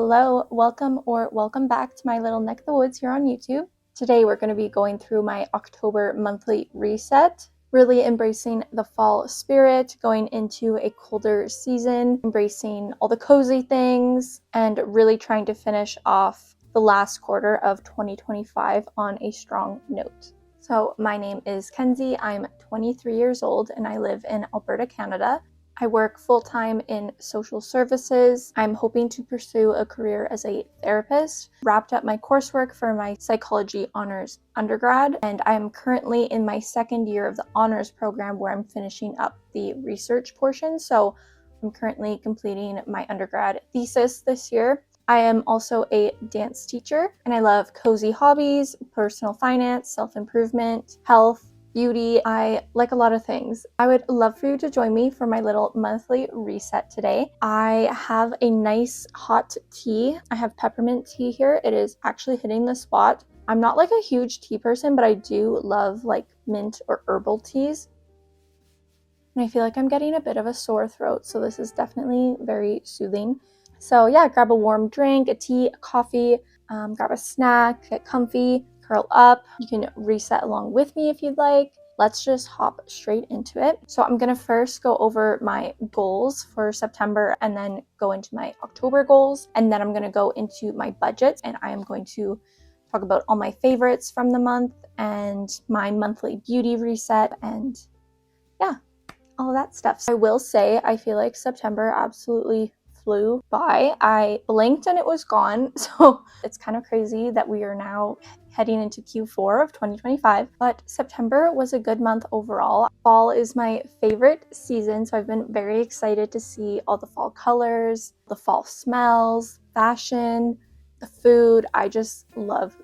Hello, welcome back to my little neck of the woods here on YouTube. Today we're going to be going through my October monthly reset, really embracing the fall spirit, going into a colder season, embracing all the cozy things, and really trying to finish off the last quarter of 2025 on a strong note. So my name is Kenzie, I'm 23 years old and I live in Alberta, Canada. I work full-time in social services. I'm hoping to pursue a career as a therapist. Wrapped up my coursework for my psychology honors undergrad, and I'm currently in my second year of the honors program where I'm finishing up the research portion. So I'm currently completing my undergrad thesis this year. I am also a dance teacher, and I love cozy hobbies, personal finance, self-improvement, health, beauty. I like a lot of things. I would love for you to join me for my little monthly reset today. I have a nice hot tea. I have peppermint tea here. It is actually hitting the spot. I'm not like a huge tea person, but I do love like mint or herbal teas. And I feel like I'm getting a bit of a sore throat, so this is definitely very soothing. So yeah, grab a warm drink, a tea, a coffee, grab a snack, get comfy, curl up. You can reset along with me if you'd like. Let's just hop straight into it. So I'm gonna first go over my goals for September and then go into my October goals. And then I'm gonna go into my budget and I am going to talk about all my favorites from the month and my monthly beauty reset and yeah, all of that stuff. So I will say, I feel like September absolutely flew by. I blinked and it was gone. So it's kind of crazy that we are now heading into Q4 of 2025. But September was a good month overall. Fall is my favorite season, so I've been very excited to see all the fall colors, the fall smells, fashion, the food. I just love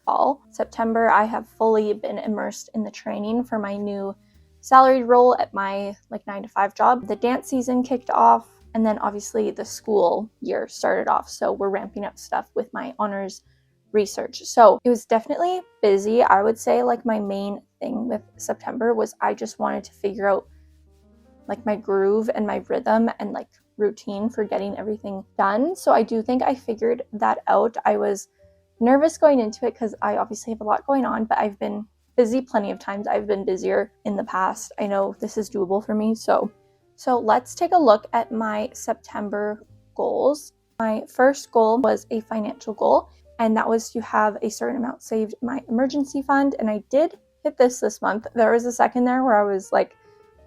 fall. September, I have fully been immersed in the training for my new salaried role at my 9-to-5 job. The dance season kicked off, and then obviously the school year started off. So we're ramping up stuff with my honors research. So it was definitely busy. I would say like my main thing with September was I just wanted to figure out like my groove and my rhythm and like routine for getting everything done. So I do think I figured that out. I was nervous going into it because I obviously have a lot going on, but I've been busy plenty of times. I've been busier in the past. I know this is doable for me. So let's take a look at my September goals. My first goal was a financial goal, and that was to have a certain amount saved in my emergency fund. And I did hit this month. There was a second there where I was like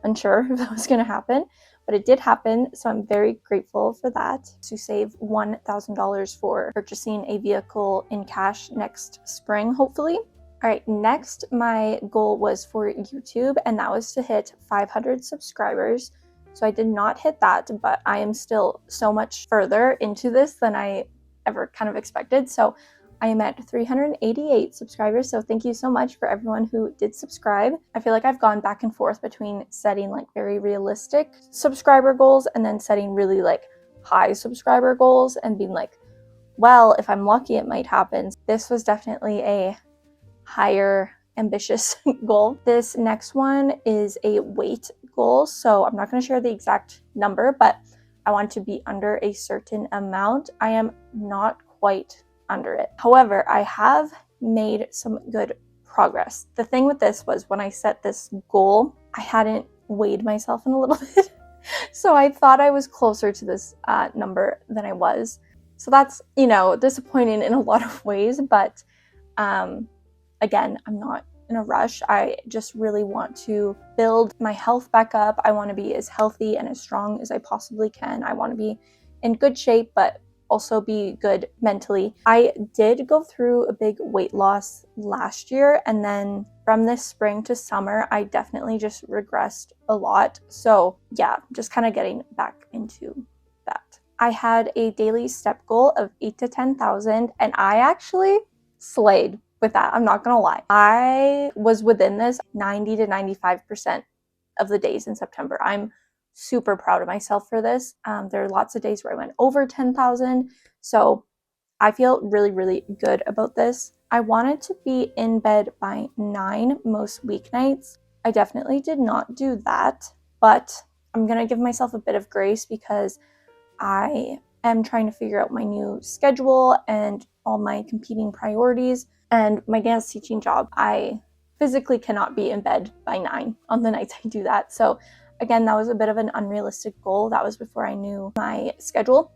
unsure if that was going to happen, but it did happen. So I'm very grateful for that, to save $1,000 for purchasing a vehicle in cash next spring, hopefully. All right, next, my goal was for YouTube, and that was to hit 500 subscribers. So I did not hit that, but I am still so much further into this than I ever kind of expected. So I am at 388 subscribers. So thank you so much for everyone who did subscribe. I feel like I've gone back and forth between setting like very realistic subscriber goals and then setting really like high subscriber goals and being like, well, if I'm lucky, it might happen. This was definitely a higher ambitious goal. This next one is a weight goal. So I'm not going to share the exact number, but I want to be under a certain amount. I am not quite under it. However, I have made some good progress. The thing with this was when I set this goal, I hadn't weighed myself in a little bit. So I thought I was closer to this number than I was. So that's, disappointing in a lot of ways, but again, I'm not in a rush. I just really want to build my health back up. I want to be as healthy and as strong as I possibly can. I want to be in good shape, but also be good mentally. I did go through a big weight loss last year, and then from this spring to summer, I definitely just regressed a lot. So yeah, just kind of getting back into that. I had a daily step goal of 8,000 to 10,000, and I actually slayed with that. I'm not gonna lie. I was within this 90 to 95% of the days in September. I'm super proud of myself for this. There are lots of days where I went over 10,000. So I feel really, really good about this. I wanted to be in bed by 9 most weeknights. I definitely did not do that, but I'm gonna give myself a bit of grace because I am trying to figure out my new schedule and all my competing priorities. And my dance teaching job, I physically cannot be in bed by 9 on the nights I do that. So again, that was a bit of an unrealistic goal. That was before I knew my schedule.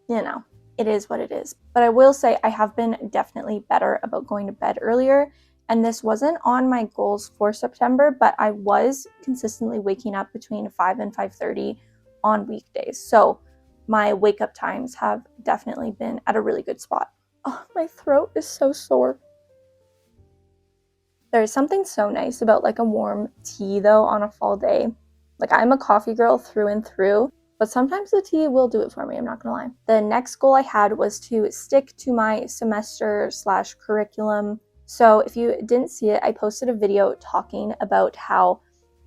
You know, it is what it is. But I will say I have been definitely better about going to bed earlier. And this wasn't on my goals for September, but I was consistently waking up between 5 and 5:30 on weekdays. So my wake up times have definitely been at a really good spot. Oh, my throat is so sore. There's something so nice about like a warm tea though on a fall day. Like I'm a coffee girl through and through, but sometimes the tea will do it for me, I'm not gonna lie. The next goal I had was to stick to my semester/curriculum. So if you didn't see it, I posted a video talking about how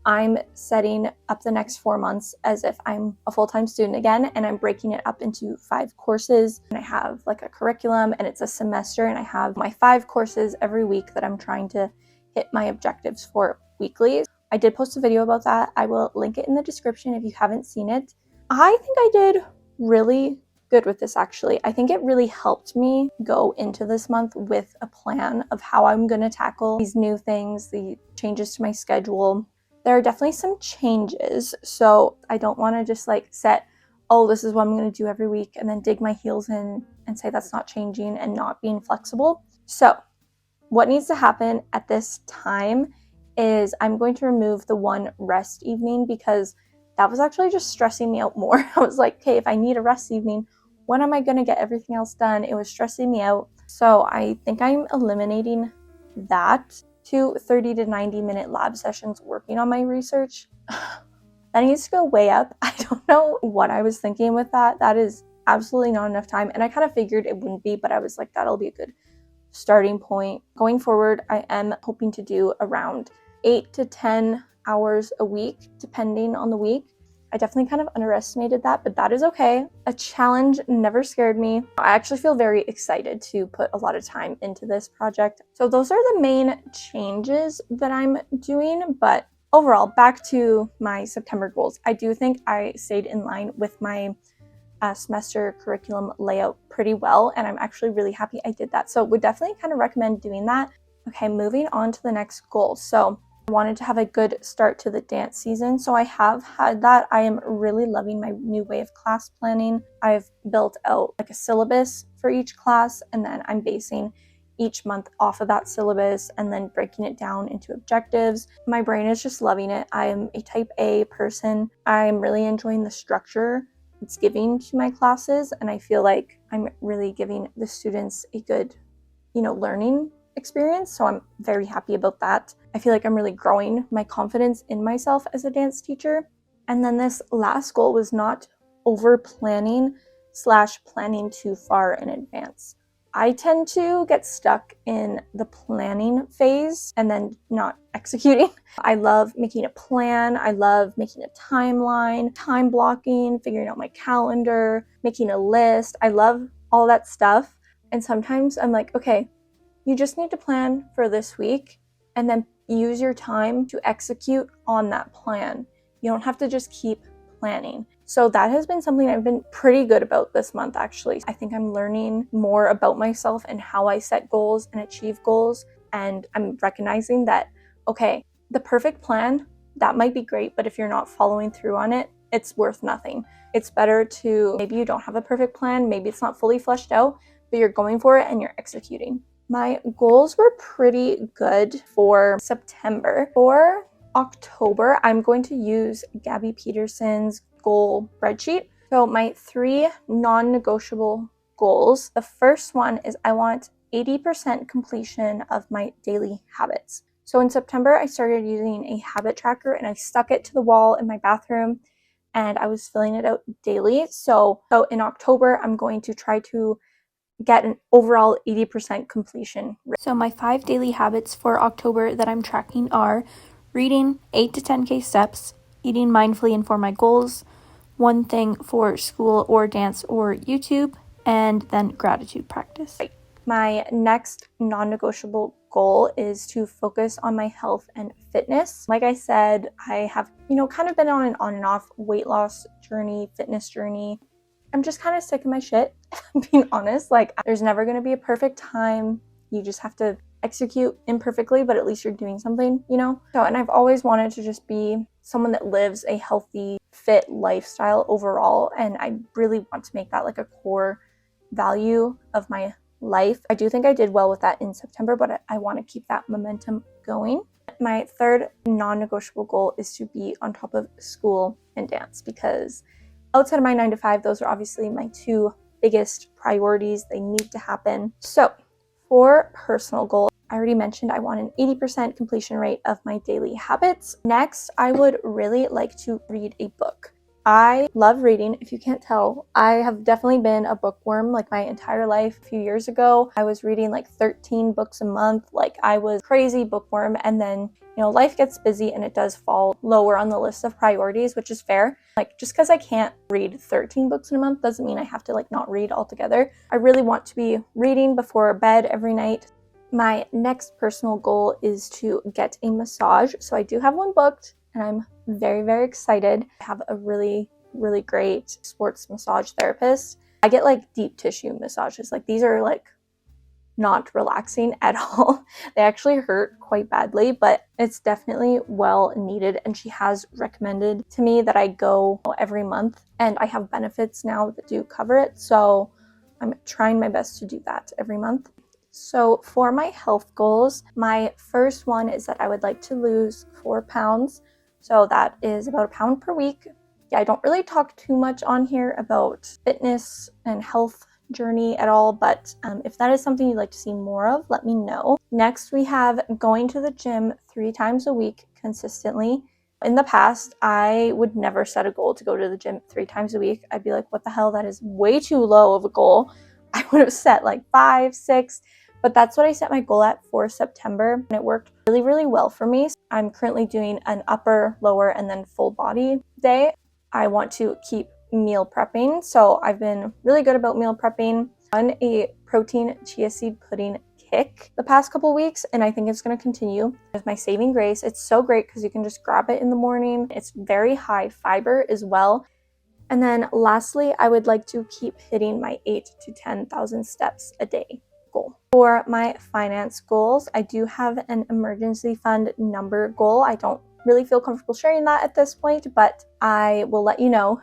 I'm setting up the next 4 months as if I'm a full-time student again, and I'm breaking it up into 5 courses. And I have like a curriculum and it's a semester, and I have my 5 courses every week that I'm trying to hit my objectives for weekly. I did post a video about that. I will link it in the description if you haven't seen it. I think I did really good with this actually. I think it really helped me go into this month with a plan of how I'm going to tackle these new things, the changes to my schedule. There are definitely some changes, so I don't want to just like set, oh, this is what I'm going to do every week and then dig my heels in and say that's not changing and not being flexible. So what needs to happen at this time is I'm going to remove the one rest evening because that was actually just stressing me out more. I was like, okay, if I need a rest evening, when am I going to get everything else done? It was stressing me out. So I think I'm eliminating that to 30 to 90 minute lab sessions working on my research. That needs to go way up. I don't know what I was thinking with that. That is absolutely not enough time. And I kind of figured it wouldn't be, but I was like, that'll be a good starting point. Going forward, I am hoping to do around 8 to 10 hours a week, depending on the week. I definitely kind of underestimated that, but that is okay. A challenge never scared me. I actually feel very excited to put a lot of time into this project. So those are the main changes that I'm doing, but overall, back to my September goals. I do think I stayed in line with my semester curriculum layout pretty well, and I'm actually really happy I did that. So would definitely kind of recommend doing that. Okay, moving on to the next goal. So I wanted to have a good start to the dance season, so I have had that. I am really loving my new way of class planning. I've built out like a syllabus for each class, and then I'm basing each month off of that syllabus and then breaking it down into objectives. My brain is just loving it. I am a type A person. I'm really enjoying the structure it's giving to my classes, and I feel like I'm really giving the students a good, learning experience. So I'm very happy about that. I feel like I'm really growing my confidence in myself as a dance teacher. And then this last goal was not over planning / planning too far in advance. I tend to get stuck in the planning phase and then not executing. I love making a plan. I love making a timeline, time blocking, figuring out my calendar, making a list. I love all that stuff. And sometimes I'm like, okay, you just need to plan for this week and then use your time to execute on that plan. You don't have to just keep planning. So that has been something I've been pretty good about this month, actually. I think I'm learning more about myself and how I set goals and achieve goals. And I'm recognizing that, okay, the perfect plan, that might be great, but if you're not following through on it, it's worth nothing. It's better to, maybe you don't have a perfect plan, maybe it's not fully fleshed out, but you're going for it and you're executing. My goals were pretty good for September. For October, I'm going to use Gabby Peterson's goal spreadsheet. So my 3 non-negotiable goals. The first one is I want 80% completion of my daily habits. So in September, I started using a habit tracker and I stuck it to the wall in my bathroom and I was filling it out daily. So in October, I'm going to try to get an overall 80% completion. So my 5 daily habits for October that I'm tracking are reading 8 to 10K steps, eating mindfully and for my goals, one thing for school or dance or YouTube, and then gratitude practice. My next non-negotiable goal is to focus on my health and fitness. Like I said, I have, kind of been on an on and off weight loss journey, fitness journey. I'm just kind of sick of my shit, if I'm being honest. Like, there's never going to be a perfect time. You just have to execute imperfectly, but at least you're doing something, you know? So, and I've always wanted to just be someone that lives a healthy, fit lifestyle overall. And I really want to make that like a core value of my life. I do think I did well with that in September, but I want to keep that momentum going. My third non-negotiable goal is to be on top of school and dance, because outside of my 9 to 5, those are obviously my two biggest priorities. They need to happen. So for personal goals, I already mentioned I want an 80% completion rate of my daily habits. Next, I would really like to read a book. I love reading. If you can't tell, I have definitely been a bookworm like my entire life. A few years ago, I was reading like 13 books a month. Like, I was crazy bookworm. And then, you know, life gets busy and it does fall lower on the list of priorities, which is fair. Like, just because I can't read 13 books in a month doesn't mean I have to like not read altogether. I really want to be reading before bed every night. My next personal goal is to get a massage. So I do have one booked, and I'm very, very excited. I have a really, really great sports massage therapist. I get like deep tissue massages. Like, these are like not relaxing at all. They actually hurt quite badly, but it's definitely well needed. And she has recommended to me that I go every month, and I have benefits now that do cover it. So I'm trying my best to do that every month. So for my health goals, my first one is that I would like to lose 4 pounds. So that is about a pound per week. Yeah, I don't really talk too much on here about fitness and health journey at all, but if that is something you'd like to see more of, let me know. Next, we have going to the gym 3 times a week consistently. In the past, I would never set a goal to go to the gym 3 times a week. I'd be like, what the hell? That is way too low of a goal. I would have set like 5, 6, but that's what I set my goal at for September, and it worked really, really well for me. I'm currently doing an upper, lower, and then full body day. I want to keep meal prepping, so I've been really good about meal prepping. On a protein chia seed pudding kick the past couple weeks, and I think it's going to continue. With my saving grace, it's so great because you can just grab it in the morning. It's very high fiber as well. And then lastly, I would like to keep hitting my 8,000 to 10,000 steps a day goal. For my finance goals, I do have an emergency fund number goal. I don't really feel comfortable sharing that at this point, but I will let you know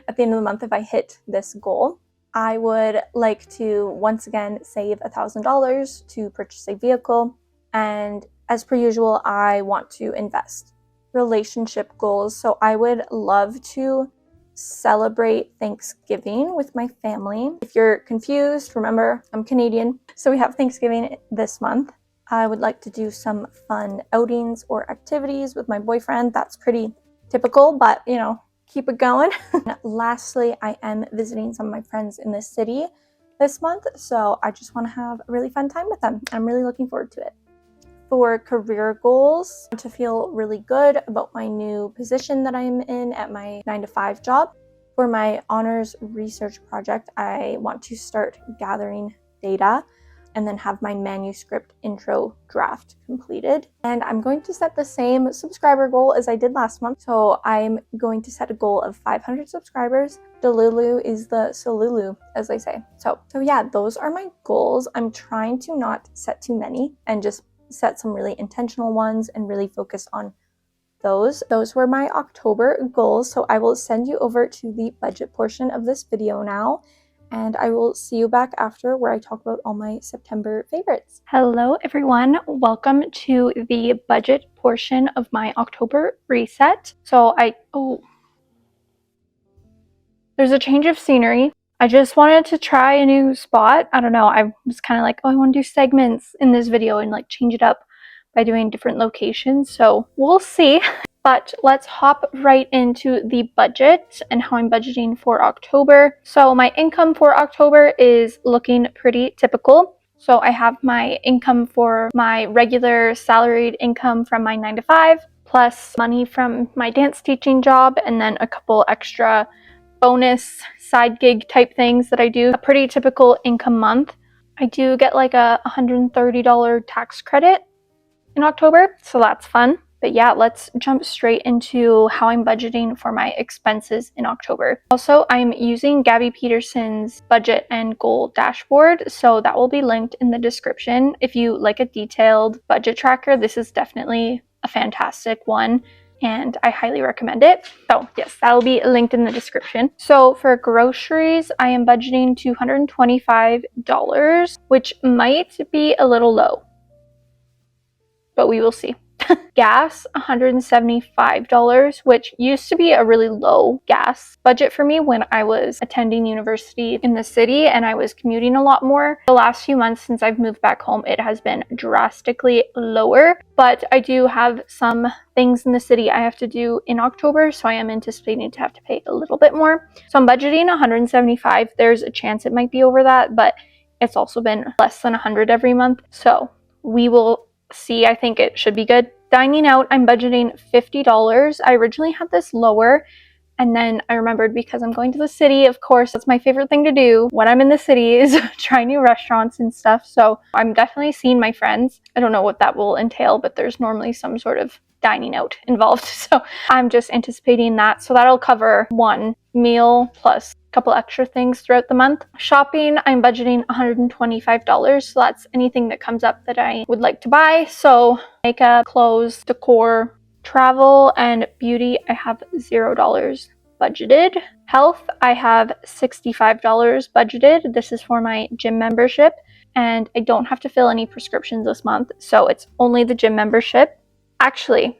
at the end of the month if I hit this goal. I would like to once again save $1,000 to purchase a vehicle, and as per usual, I want to invest. Relationship goals, so I would love to celebrate Thanksgiving with my family. If you're confused, remember, I'm Canadian, so we have Thanksgiving this month. I would like to do some fun outings or activities with my boyfriend. That's pretty typical, but you know, keep it going. Lastly, I am visiting some of my friends in the city this month, so I just want to have a really fun time with them. I'm really looking forward to it. For career goals, to feel really good about my new position that I'm in at my 9 to 5 job. For my honors research project, I want to start gathering data and then have my manuscript intro draft completed. And I'm going to set the same subscriber goal as I did last month. So I'm going to set a goal of 500 subscribers. Delulu is the Solulu, as they say. So yeah, those are my goals. I'm trying to not set too many and just set some really intentional ones and really focus on those. Those were my October goals. So I will send you over to the budget portion of this video now, and I will see you back after where I talk about all my September favorites. Hello everyone, welcome to the budget portion of my October reset. So there's a change of scenery. I just wanted to try a new spot. I don't know, I was kind of like, I want to do segments in this video and like change it up by doing different locations. So we'll see. But let's hop right into the budget and how I'm budgeting for October. So my income for October is looking pretty typical. So I have my income for my regular salaried income from my 9 to 5, plus money from my dance teaching job, and then a couple extra bonus side gig type things that I do. A pretty typical income month. I do get like a $130 tax credit in October, so that's fun. But yeah, let's jump straight into how I'm budgeting for my expenses in October. Also, I'm using Gabby Peterson's budget and goal dashboard, so that will be linked in the description. If you like a detailed budget tracker, this is definitely a fantastic one, and I highly recommend it. So yes, that will be linked in the description. So for groceries, I am budgeting $225, which might be a little low, but we will see. Gas, $175, which used to be a really low gas budget for me when I was attending university in the city and I was commuting a lot more. The last few months since I've moved back home, it has been drastically lower, but I do have some things in the city I have to do in October, so I am anticipating to have to pay a little bit more. So I'm budgeting $175. There's a chance it might be over that, but it's also been less than $100 every month, so we will see. I think it should be good. Dining out, I'm budgeting $50. I originally had this lower, and then I remembered because I'm going to the city, of course, that's my favorite thing to do when I'm in the city is try new restaurants and stuff. So I'm definitely seeing my friends. I don't know what that will entail, but there's normally some sort of dining out involved. So I'm just anticipating that. So that'll cover one meal plus a couple extra things throughout the month. Shopping, I'm budgeting $125. So that's anything that comes up that I would like to buy. So makeup, clothes, decor, travel, and beauty, I have $0 budgeted. Health, I have $65 budgeted. This is for my gym membership, and I don't have to fill any prescriptions this month, so it's only the gym membership. Actually,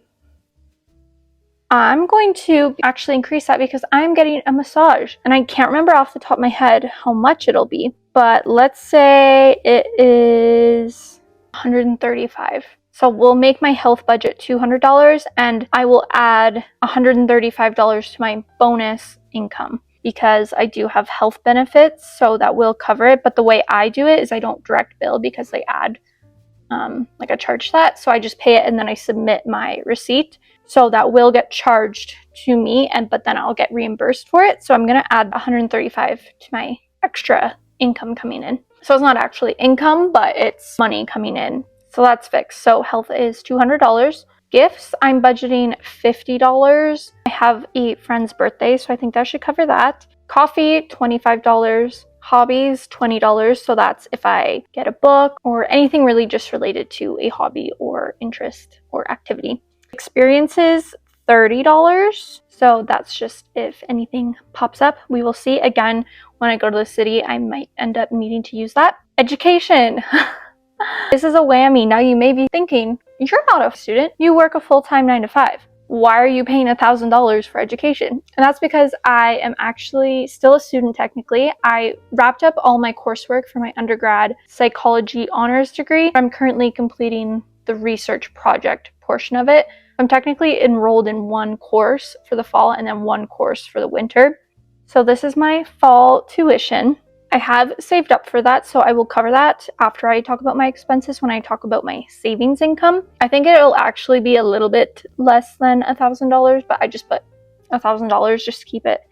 I'm going to actually increase that because I'm getting a massage, and I can't remember off the top of my head how much it'll be, but let's say it is $135. So we'll make my health budget $200, and I will add $135 to my bonus income because I do have health benefits, so that will cover it. But the way I do it is I don't direct bill because they add like a charge to that. So I just pay it and then I submit my receipt. So that will get charged to me, but then I'll get reimbursed for it. So I'm going to add $135 to my extra income coming in. So it's not actually income, but it's money coming in. So that's fixed. So health is $200. Gifts, I'm budgeting $50. I have a friend's birthday, so I think that should cover that. Coffee, $25. Hobbies, $20. So that's if I get a book or anything really just related to a hobby or interest or activity. Experiences, $30. So that's just if anything pops up. We will see. Again, when I go to the city, I might end up needing to use that. Education. This is a whammy. Now you may be thinking, you're not a student. You work a full-time 9 to 5. Why are you paying $1,000 for education? And that's because I am actually still a student technically. I wrapped up all my coursework for my undergrad psychology honors degree. I'm currently completing the research project portion of it. I'm technically enrolled in one course for the fall and then one course for the winter. So this is my fall tuition. I have saved up for that, so I will cover that after I talk about my expenses when I talk about my savings income. I think it'll actually be a little bit less than $1,000, but I just put $1,000 just to keep it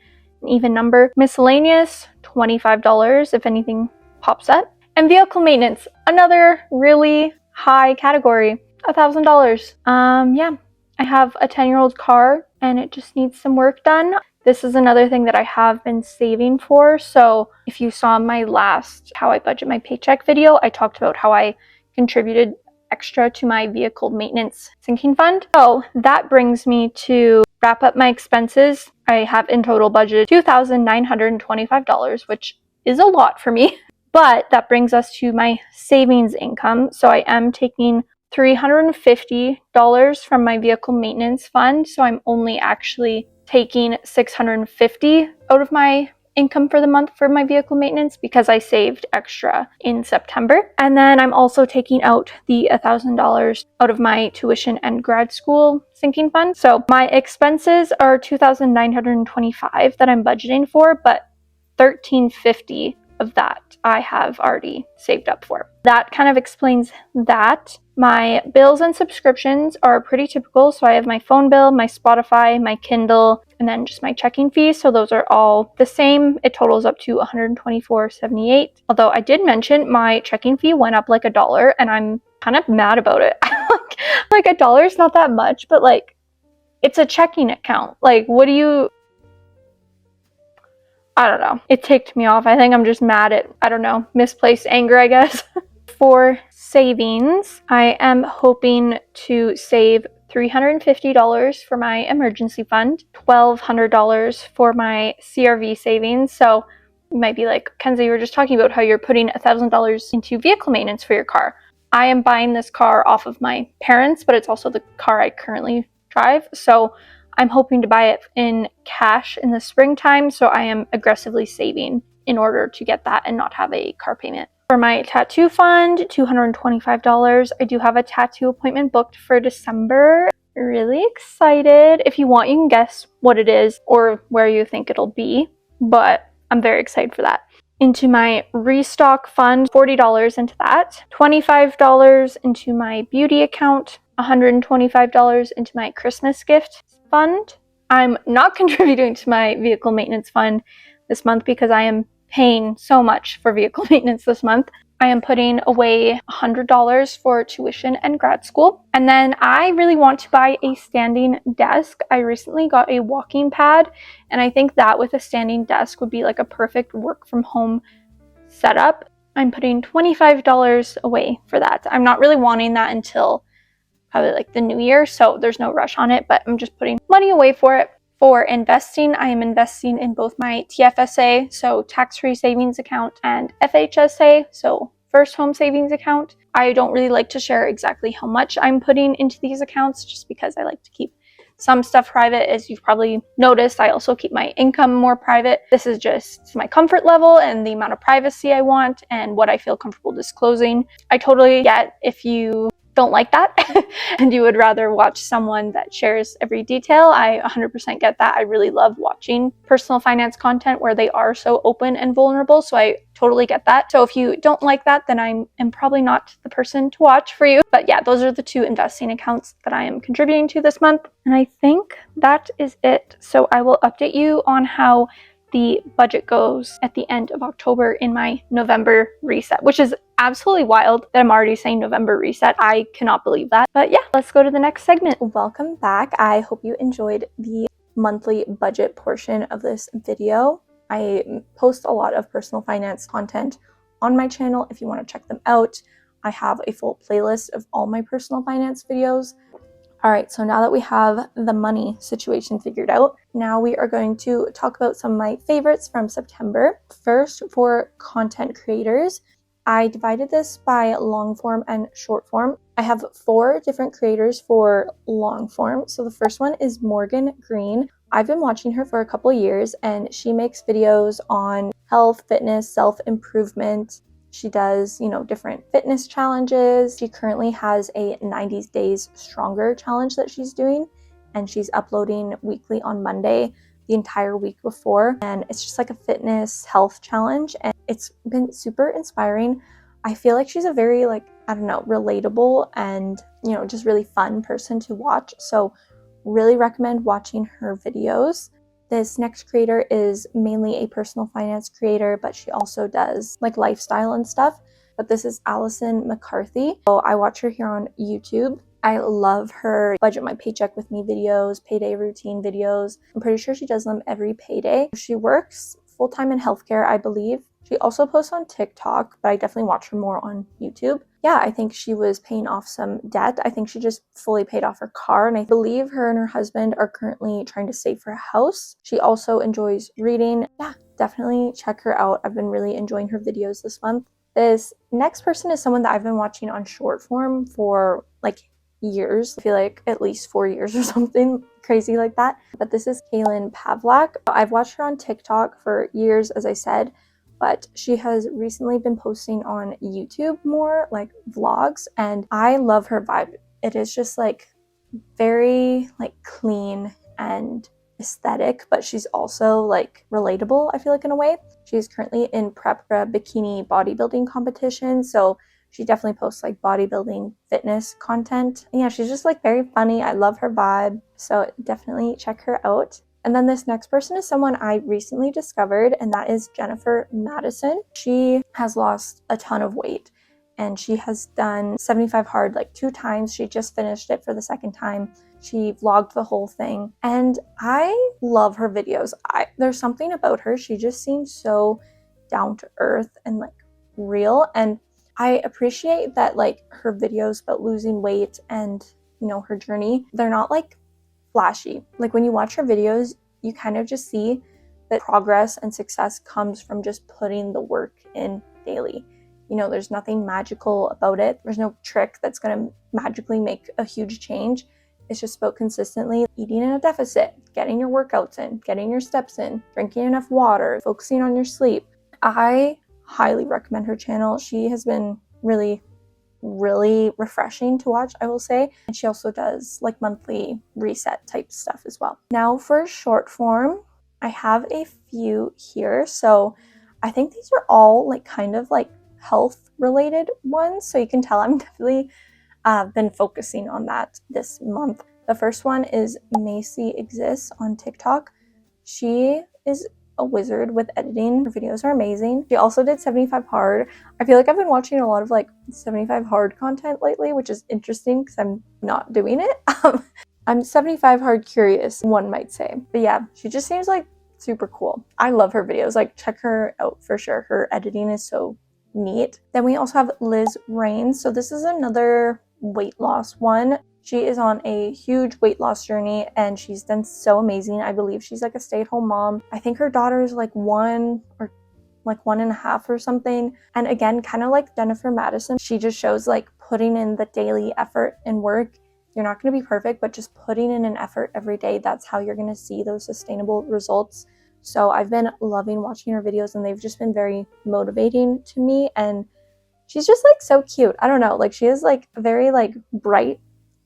an even number. Miscellaneous, $25 if anything pops up. And vehicle maintenance, another really high category, $1,000. Yeah, I have a 10-year-old car and it just needs some work done. This is another thing that I have been saving for. So if you saw my last how I budget my paycheck video, I talked about how I contributed extra to my vehicle maintenance sinking fund. So that brings me to wrap up my expenses. I have in total budgeted $2,925, which is a lot for me. But that brings us to my savings income. So I am taking $350 from my vehicle maintenance fund. So I'm only actually taking $650 out of my income for the month for my vehicle maintenance because I saved extra in September. And then I'm also taking out the $1,000 out of my tuition and grad school sinking fund. So my expenses are $2,925 that I'm budgeting for, but $1,350 of that I have already saved up for. That kind of explains that. My bills and subscriptions are pretty typical. So I have my phone bill, my Spotify, my Kindle, and then just my checking fees. So those are all the same. It totals up to $124.78. Although I did mention my checking fee went up like $1 and I'm kind of mad about it. Like $1 is not that much, but like it's a checking account. Like what do you, I don't know. It ticked me off. I think I'm just mad at, I don't know, misplaced anger, I guess. For savings, I am hoping to save $350 for my emergency fund, $1,200 for my CRV savings. So you might be like, Kenzie, you were just talking about how you're putting $1,000 into vehicle maintenance for your car. I am buying this car off of my parents, but it's also the car I currently drive. So I'm hoping to buy it in cash in the springtime. So I am aggressively saving in order to get that and not have a car payment. For my tattoo fund, $225. I do have a tattoo appointment booked for December. Really excited. If you want, you can guess what it is or where you think it'll be, but I'm very excited for that. Into my restock fund, $40 into that, $25 into my beauty account, $125 into my Christmas gift fund. I'm not contributing to my vehicle maintenance fund this month because I am paying so much for vehicle maintenance this month. I am putting away $100 for tuition and grad school. And then I really want to buy a standing desk. I recently got a walking pad, and I think that with a standing desk would be like a perfect work from home setup. I'm putting $25 away for that. I'm not really wanting that until probably like the new year, so there's no rush on it, but I'm just putting money away for it. For investing, I am investing in both my TFSA, so tax-free savings account, and FHSA, so first home savings account. I don't really like to share exactly how much I'm putting into these accounts just because I like to keep some stuff private. As you've probably noticed, I also keep my income more private. This is just my comfort level and the amount of privacy I want and what I feel comfortable disclosing. I totally get if you don't like that and you would rather watch someone that shares every detail. I 100% get that. I really love watching personal finance content where they are so open and vulnerable, so I totally get that. So if you don't like that, then I am probably not the person to watch for you. But yeah, those are the two investing accounts that I am contributing to this month, and I think that is it. So I will update you on how the budget goes at the end of October in my November reset, which is absolutely wild that I'm already saying November reset. I cannot believe that. But yeah, let's go to the next segment. Welcome back. I hope you enjoyed the monthly budget portion of this video. I post a lot of personal finance content on my channel if you want to check them out. I have a full playlist of all my personal finance videos. All right, so now that we have the money situation figured out, now we are going to talk about some of my favorites from September. First, for content creators, I divided this by long form and short form. I have 4 different creators for long form. So the first one is Morgan Green. I've been watching her for a couple years, and she makes videos on health, fitness, self-improvement. She does, different fitness challenges. She currently has a 90 Days Stronger challenge that she's doing, and she's uploading weekly on Monday the entire week before. And it's just like a fitness health challenge, and it's been super inspiring. I feel like she's a very relatable and, just really fun person to watch. So really recommend watching her videos. This next creator is mainly a personal finance creator, but she also does like lifestyle and stuff. But this is Allison McCarthy. So I watch her here on YouTube. I love her budget my paycheck with me videos, payday routine videos. I'm pretty sure she does them every payday. She works full-time in healthcare, I believe. She also posts on TikTok, but I definitely watch her more on YouTube. Yeah, I think she was paying off some debt. I think she just fully paid off her car, and I believe her and her husband are currently trying to save for a house. She also enjoys reading. Yeah, definitely check her out. I've been really enjoying her videos this month. This next person is someone that I've been watching on short form for like years. I feel like at least 4 years or something crazy like that. But this is Kaylin Pavlak. I've watched her on TikTok for years, as I said, but she has recently been posting on YouTube more, like vlogs, and I love her vibe. It is just like very clean and aesthetic, but she's also like relatable, I feel like, in a way. She's currently in prep for a bikini bodybuilding competition, so she definitely posts like bodybuilding fitness content. And yeah, she's just like very funny. I love her vibe, so definitely check her out. And then this next person is someone I recently discovered, and that is Jennifer Madison. She has lost a ton of weight, and she has done 75 hard like 2 times. She just finished it for the second time. She vlogged the whole thing, and I love her videos. There's something about her. She just seems so down to earth and like real, and I appreciate that like her videos about losing weight and, you know, her journey, they're not like flashy. Like when you watch her videos, you kind of just see that progress and success comes from just putting the work in daily. You know, there's nothing magical about it. There's no trick that's going to magically make a huge change. It's just about consistently eating in a deficit, getting your workouts in, getting your steps in, drinking enough water, focusing on your sleep. I highly recommend her channel. She has been really refreshing to watch, I will say. And she also does like monthly reset type stuff as well. Now for short form, I have a few here. So I think these are all like kind of like health related ones. So you can tell I'm definitely been focusing on that this month. The first one is Macy Exists on TikTok. She is a wizard with editing. Her videos are amazing. She also did 75 hard. I feel like I've been watching a lot of like 75 hard content lately, which is interesting because I'm not doing it. I'm 75 hard curious, one might say. But yeah, she just seems like super cool. I love her videos. Like check her out for sure. Her editing is so neat. Then we also have Liz Rains. So this is another weight loss one. She is on a huge weight loss journey and she's done so amazing. I believe she's like a stay-at-home mom. I think her daughter is like 1 or like 1.5 or something. And again, kind of like Jennifer Madison, she just shows like putting in the daily effort and work. You're not going to be perfect, but just putting in an effort every day, that's how you're going to see those sustainable results. So I've been loving watching her videos and they've just been very motivating to me. And she's just like so cute. I don't know, like she has like a very like bright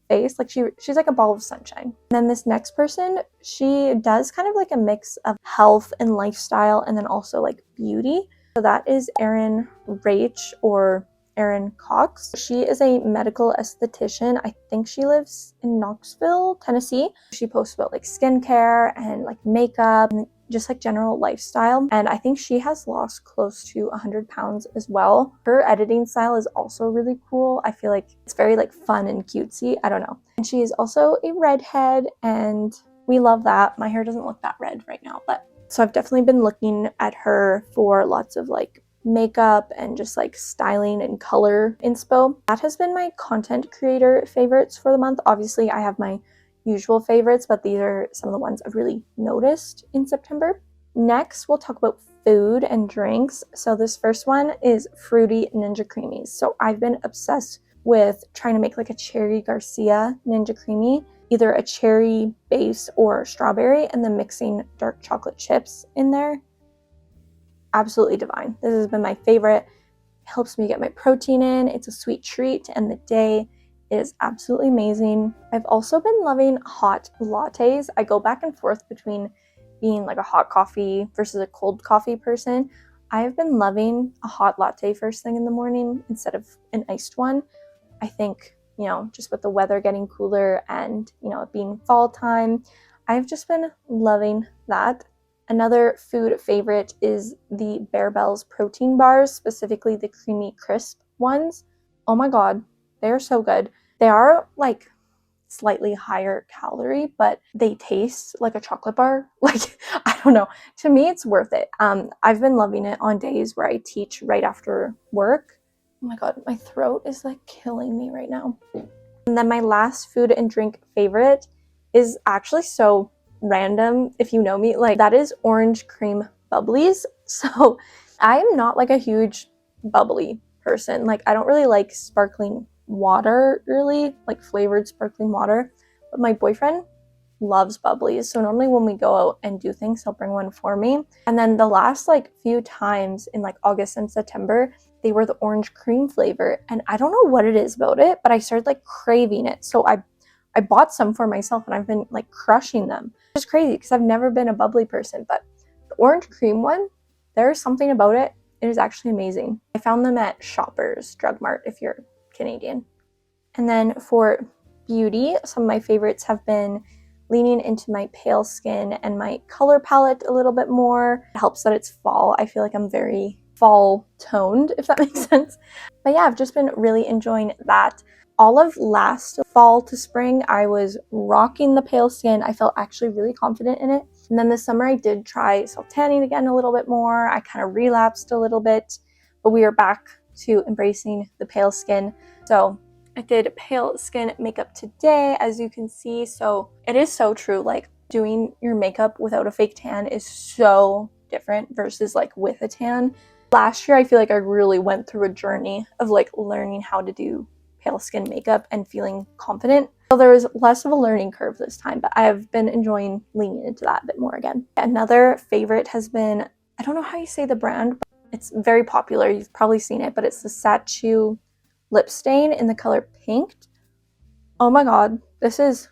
face. Like she's like a ball of sunshine. And then this next person, she does kind of like a mix of health and lifestyle and then also like beauty. So that is Erin Rach or Erin Cox. She is a medical esthetician. I think she lives in Knoxville, Tennessee. She posts about like skincare and like makeup and just like general lifestyle. And I think she has lost close to 100 pounds as well. Her editing style is also really cool. I feel like it's very like fun and cutesy. I don't know. And she is also a redhead and we love that. My hair doesn't look that red right now, but so I've definitely been looking at her for lots of like makeup and just like styling and color inspo. That has been my content creator favorites for the month. Obviously I have my usual favorites, but these are some of the ones I've really noticed in September. Next, we'll talk about food and drinks. So this first one is Fruity Ninja Creamies. So I've been obsessed with trying to make like a Cherry Garcia Ninja Creamy, either a cherry base or strawberry, and then mixing dark chocolate chips in there. Absolutely divine. This has been my favorite. It helps me get my protein in. It's a sweet treat to end the day. It is absolutely amazing. I've also been loving hot lattes. I go back and forth between being like a hot coffee versus a cold coffee person. I've been loving a hot latte first thing in the morning instead of an iced one. I think, you know, just with the weather getting cooler and, you know, it being fall time, I've just been loving that. Another food favorite is the Bear Bells protein bars, specifically the creamy crisp ones. Oh my god, they are so good. They are like slightly higher calorie, but they taste like a chocolate bar. Like, I don't know. To me, it's worth it. I've been loving it on days where I teach right after work. Oh my god, my throat is like killing me right now. And then my last food and drink favorite is actually so random if you know me. Like, that is orange cream bubblies. So I'm not like a huge bubbly person. Like, I don't really like sparkling water, really, like flavored sparkling water, but my boyfriend loves bubblies, so normally when we go out and do things, he'll bring one for me. And then the last like few times in like August and September, they were the orange cream flavor, and I don't know what it is about it, but I started like craving it, so I bought some for myself and I've been like crushing them. It's crazy because I've never been a bubbly person, but the orange cream one, there's something about it. It is actually amazing. I found them at Shoppers Drug Mart if you're Canadian. And then for beauty, some of my favorites have been leaning into my pale skin and my color palette a little bit more. It helps that it's fall. I feel like I'm very fall toned, if that makes sense. But yeah, I've just been really enjoying that. All of last fall to spring, I was rocking the pale skin. I felt actually really confident in it. And then this summer I did try self-tanning again a little bit more. I kind of relapsed a little bit, but we are back to embracing the pale skin. So I did pale skin makeup today, as you can see. So it is so true. Like, doing your makeup without a fake tan is so different versus like with a tan. Last year, I feel like I really went through a journey of like learning how to do pale skin makeup and feeling confident. So there was less of a learning curve this time, but I have been enjoying leaning into that a bit more again. Another favorite has been, I don't know how you say the brand, but it's very popular. You've probably seen it, but it's the Sachu lip stain in the color Pink. Oh my god, this is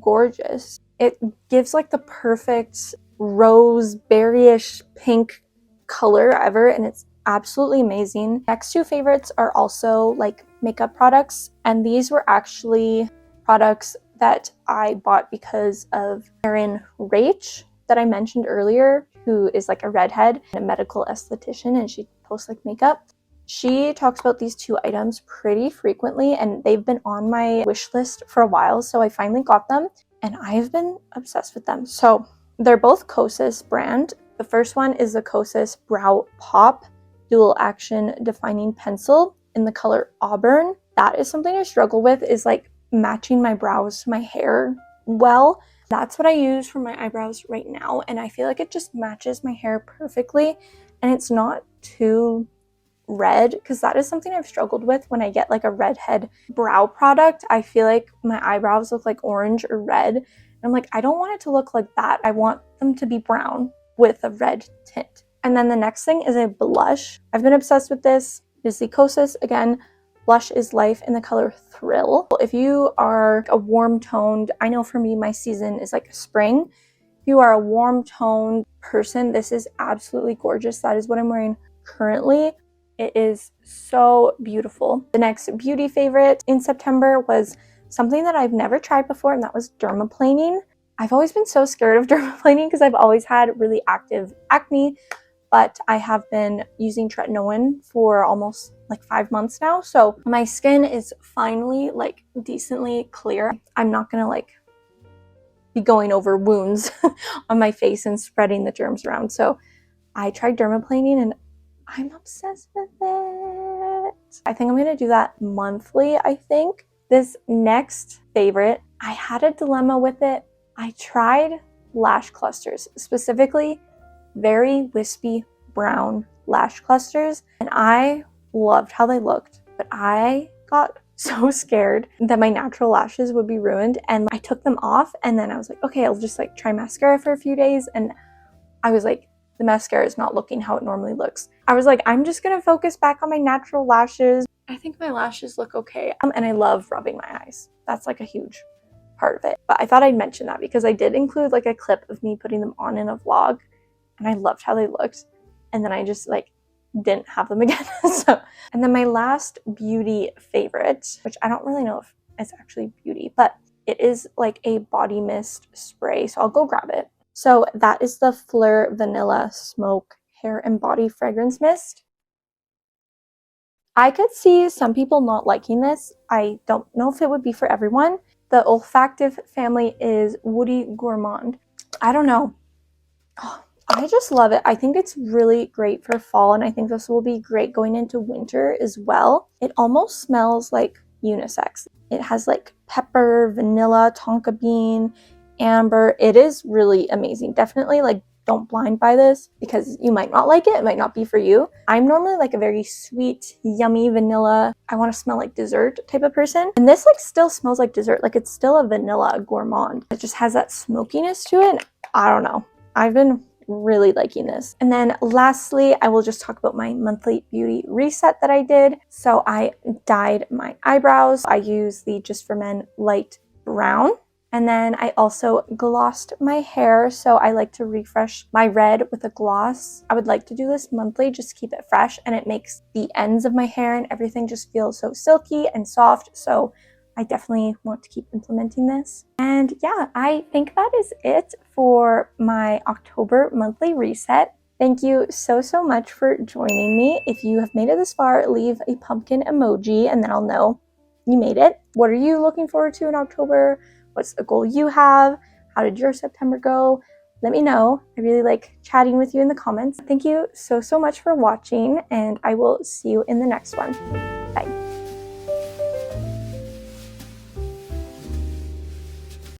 gorgeous. It gives like the perfect rose berryish pink color ever, and it's absolutely amazing. Next two favorites are also like makeup products, and these were actually products that I bought because of Erin Rach that I mentioned earlier, who is like a redhead and a medical esthetician, and she posts like makeup. She talks about these two items pretty frequently, and they've been on my wish list for a while, so I finally got them, and I've been obsessed with them. So they're both Kosas brand. The first one is the Kosas Brow Pop Dual Action Defining Pencil in the color Auburn. That is something I struggle with, is like matching my brows to my hair well. That's what I use for my eyebrows right now, and I feel like it just matches my hair perfectly, and it's not too red, because that is something I've struggled with when I get like a redhead brow product. I feel like my eyebrows look like orange or red, and I'm like, I don't want it to look like that. I want them to be brown with a red tint. And then the next thing is a blush. I've been obsessed with this. It is the Kosas, again, Blush is Life in the color Thrill. If you are a warm toned, I know for me my season is like spring. If you are a warm toned person, this is absolutely gorgeous. That is what I'm wearing currently. It is so beautiful. The next beauty favorite in September was something that I've never tried before, and that was dermaplaning. I've always been so scared of dermaplaning because I've always had really active acne, but I have been using tretinoin for almost like 5 months now. So my skin is finally like decently clear. I'm not gonna like be going over wounds on my face and spreading the germs around. So I tried dermaplaning, and I'm obsessed with it. I think I'm gonna do that monthly, I think. This next favorite, I had a dilemma with it. I tried lash clusters, specifically very wispy brown lash clusters, and I loved how they looked, but I got so scared that my natural lashes would be ruined, and I took them off, and then I was like, okay, I'll just like try mascara for a few days, and I was like, the mascara is not looking how it normally looks. I was like, I'm just gonna focus back on my natural lashes. I think my lashes look okay. And I love rubbing my eyes. That's like a huge part of it. But I thought I'd mention that because I did include like a clip of me putting them on in a vlog, and I loved how they looked. And then I just like didn't have them again. And then my last beauty favorite, which I don't really know if it's actually beauty, but it is like a body mist spray. So I'll go grab it. So that is the Fleur Vanilla Smoke Hair and Body Fragrance Mist. I could see some people not liking this. I don't know if it would be for everyone. The olfactive family is Woody Gourmand. I don't know. Oh, I just love it. I think it's really great for fall, and I think this will be great going into winter as well. It almost smells like unisex. It has like pepper, vanilla, tonka bean, amber. It is really amazing. Definitely like don't blind buy this because you might not like it. It might not be for you. I'm normally like a very sweet, yummy vanilla, I want to smell like dessert type of person. And this like still smells like dessert. Like it's still a vanilla gourmand. It just has that smokiness to it. I don't know. I've been really liking this. And then lastly, I will just talk about my monthly beauty reset that I did. So I dyed my eyebrows. I use the Just for Men light brown. And then I also glossed my hair, so I like to refresh my red with a gloss. I would like to do this monthly just to keep it fresh, and it makes the ends of my hair and everything just feel so silky and soft, so I definitely want to keep implementing this. And yeah, I think that is it for my October monthly reset. Thank you so much for joining me. If you have made it this far, leave a pumpkin emoji and then I'll know you made it. What are you looking forward to in October? What's the goal you have? How did your September go? Let me know. I really like chatting with you in the comments. Thank you so much for watching, and I will see you in the next one. Bye.